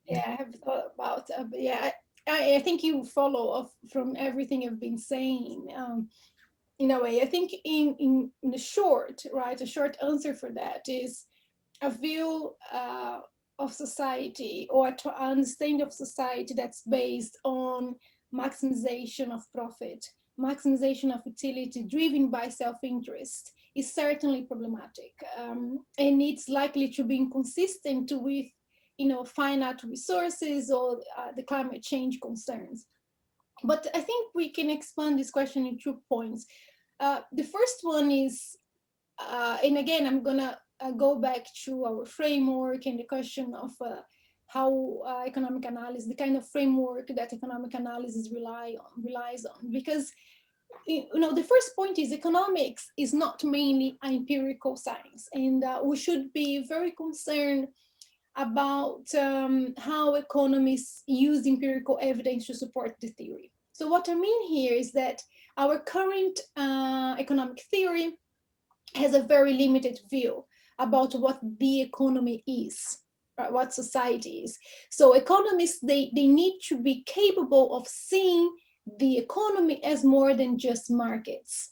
Yeah, I have thought about, but yeah, I think you follow up from everything you've been saying. In a way, I think in the short, right, a short answer for that is a view of society or to understanding of society that's based on maximization of profit, maximization of utility driven by self-interest is certainly problematic. And it's likely to be inconsistent with finite resources or the climate change concerns. But I think we can expand this question in 2 points. The first one is, and again, I'm gonna go back to our framework and the question of how economic analysis, the kind of framework that economic analysis relies on, because the first point is economics is not mainly an empirical science, and we should be very concerned about how economists use empirical evidence to support the theory. So what I mean here is that our current economic theory has a very limited view about what the economy is, right, what society is. So economists, they need to be capable of seeing the economy as more than just markets.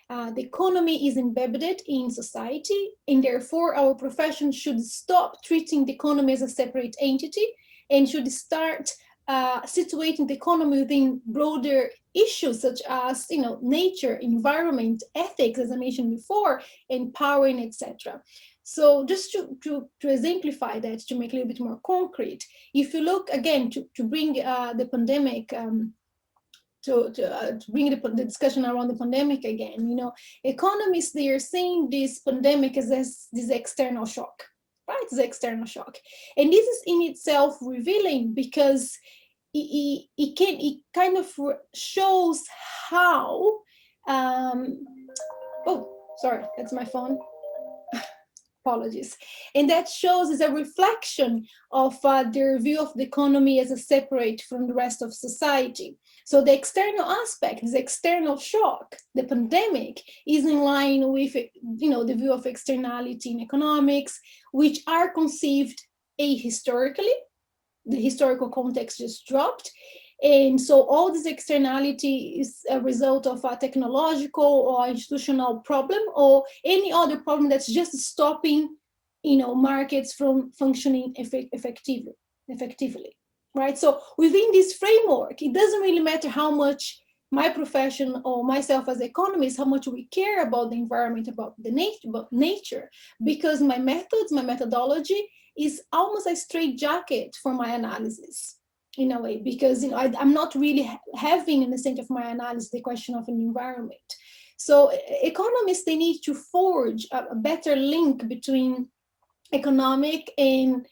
The economy is embedded in society, and therefore our profession should stop treating the economy as a separate entity and should start situating the economy within broader issues such as nature, environment, ethics, as I mentioned before, empowering, etc. So just to exemplify that, to make it a little bit more concrete, if you look again to bring the pandemic to bring the discussion around the pandemic again, economists, they are seeing this pandemic as this external shock, right? It's external shock. And this is in itself revealing because it kind of shows how, oh, sorry, that's my phone. Apologies. And that shows is a reflection of their view of the economy as a separate from the rest of society. So the external aspect, this external shock, the pandemic, is in line with the view of externality in economics, which are conceived ahistorically. The historical context just dropped. And so all this externality is a result of a technological or institutional problem or any other problem that's just stopping, markets from functioning effectively, right? So within this framework, it doesn't really matter how much my profession or myself as economist, how much we care about the environment, about nature, because my methods, my methodology is almost a straitjacket for my analysis in a way, because I'm not really having in the center of my analysis the question of an environment. So economists, they need to forge a better link between economic and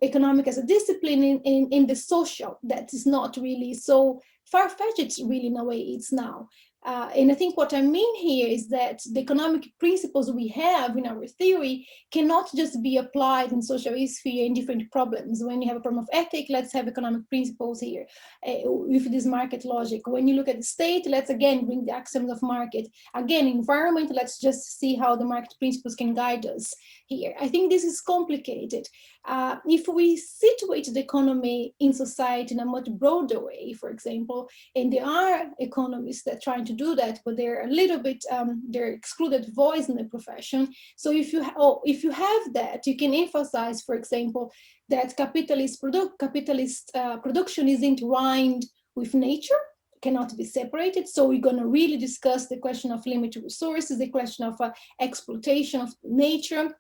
economic as a discipline in the social that is not really so far-fetched really in a way it's now. And I think what I mean here is that the economic principles we have in our theory cannot just be applied in social sphere in different problems. When you have a problem of ethic, let's have economic principles here with this market logic. When you look at the state, let's again bring the axioms of market. Again, environment, let's just see how the market principles can guide us here. I think this is complicated. If we situate the economy in society in a much broader way, for example, and there are economists that are trying to do that, but they're a little bit, they're excluded voice in the profession. So if you have that, you can emphasize, for example, that capitalist production is entwined with nature, cannot be separated. So we're going to really discuss the question of limited resources, the question of exploitation of nature.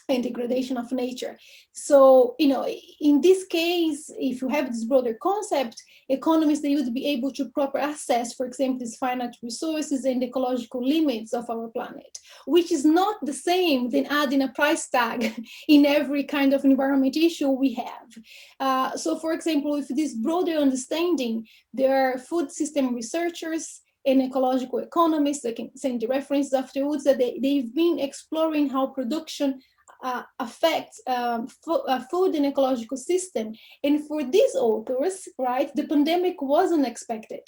and degradation of nature. So, in this case, if you have this broader concept, economists, they would be able to proper assess, for example, these finite resources and ecological limits of our planet, which is not the same than adding a price tag in every kind of environment issue we have. So, for example, with this broader understanding, there are food system researchers and ecological economists that can send the references afterwards, that they've been exploring how production affects food and ecological system. And for these authors, right, the pandemic wasn't expected.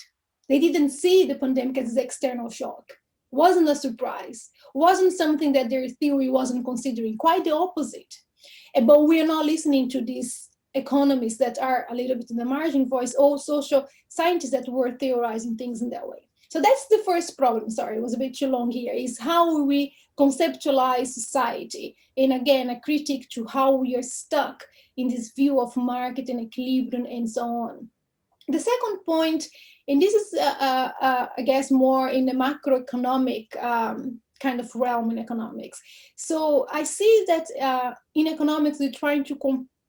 They didn't see the pandemic as an external shock. Wasn't a surprise. Wasn't something that their theory wasn't considering. Quite the opposite. But we are not listening to these economists that are a little bit in the margin voice, or social scientists that were theorizing things in that way. So that's the first problem. Sorry, it was a bit too long here, is how we conceptualize society. And again, a critique to how we are stuck in this view of market and equilibrium and so on. The second point, and this is, I guess, more in the macroeconomic kind of realm in economics. So I see that in economics, we're trying to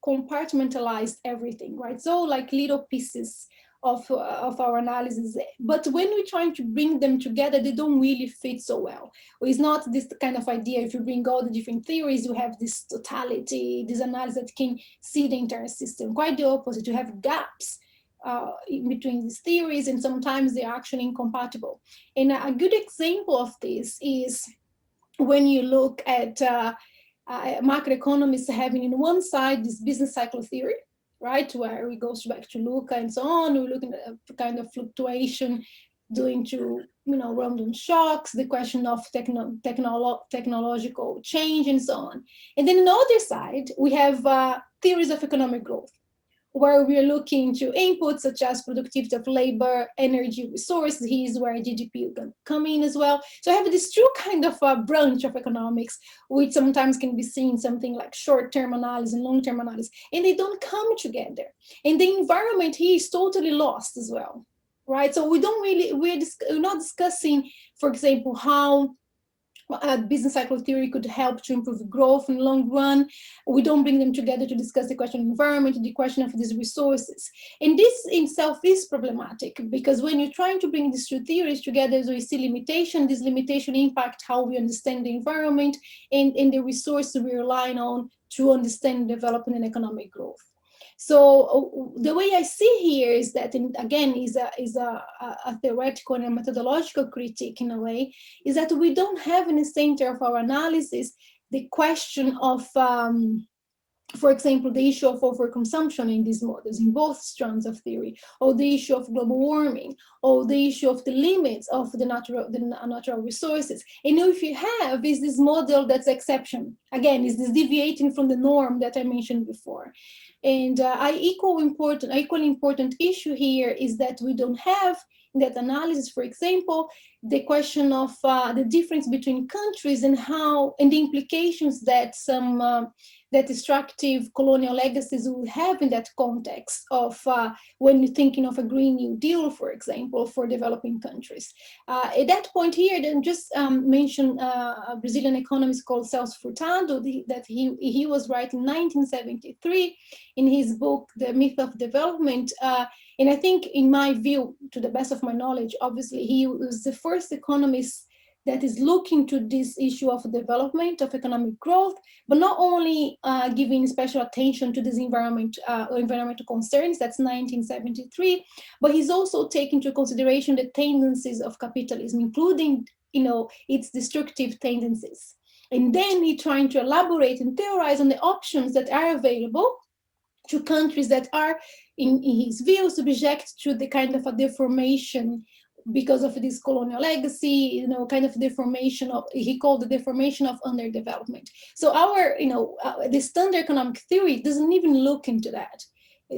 compartmentalize everything, right? So like little pieces of our analysis, but when we're trying to bring them together, they don't really fit so well. It's not this kind of idea, if you bring all the different theories, you have this totality, this analysis that can see the entire system. Quite the opposite, you have gaps in between these theories, and sometimes they're actually incompatible. And a good example of this is when you look at macroeconomists having in one side this business cycle theory, right, where we go back to Luca and so on. We're looking at a kind of fluctuation due to random shocks, the question of technological change and so on. And then on the other side, we have theories of economic growth, where we're looking to inputs such as productivity of labor, energy, resources. Here's where GDP can come in as well. So I have this true kind of branch of economics, which sometimes can be seen something like short-term analysis and long-term analysis, and they don't come together. And the environment here is totally lost as well, right? So we're not discussing, for example, how business cycle theory could help to improve growth in the long run. We don't bring them together to discuss the question of environment, the question of these resources. And this in itself is problematic, because when you're trying to bring these two theories together, we see limitation. This limitation impact how we understand the environment and the resources we rely on to understand development and economic growth. So the way I see here is that, and again, is a theoretical and a methodological critique in a way, is that we don't have in the center of our analysis the question of, for example, the issue of overconsumption in these models, in both strands of theory, or the issue of global warming, or the issue of the limits of the natural resources. And if you have, is this model that's exception. Again, is this deviating from the norm that I mentioned before. And equally important issue here is that we don't have in that analysis, for example, the question of the difference between countries and the implications that some that destructive colonial legacies will have in that context of when you're thinking of a Green New Deal, for example, for developing countries. At that point here, then just mention a Brazilian economist called Celso Furtado, that he was writing in 1973 in his book, The Myth of Development. And I think, in my view, to the best of my knowledge, obviously, he was the first economist that is looking to this issue of development, of economic growth, but not only giving special attention to this environmental concerns, that's 1973, but he's also taking into consideration the tendencies of capitalism, including, its destructive tendencies. And then he trying to elaborate and theorize on the options that are available to countries that are, in his view, subject to the kind of a deformation because of this colonial legacy, kind of deformation of, he called the deformation of underdevelopment. So our, the standard economic theory doesn't even look into that.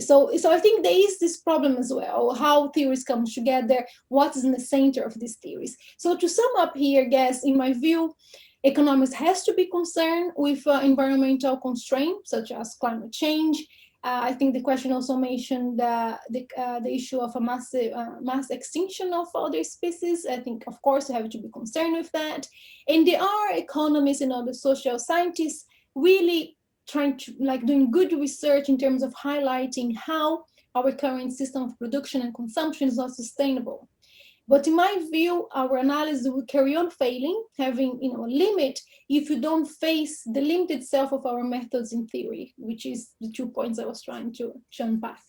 So I think there is this problem as well, how theories come together, what is in the center of these theories. So to sum up here, I guess, in my view, economics has to be concerned with environmental constraints, such as climate change. I think the question also mentioned the issue of a mass extinction of other species. I think, of course, we have to be concerned with that. And there are economists and other social scientists really trying to, like, doing good research in terms of highlighting how our current system of production and consumption is not sustainable. But in my view, our analysis will carry on failing, having, a limit, if you don't face the limit itself of our methods in theory, which is the 2 points I was trying to unpack.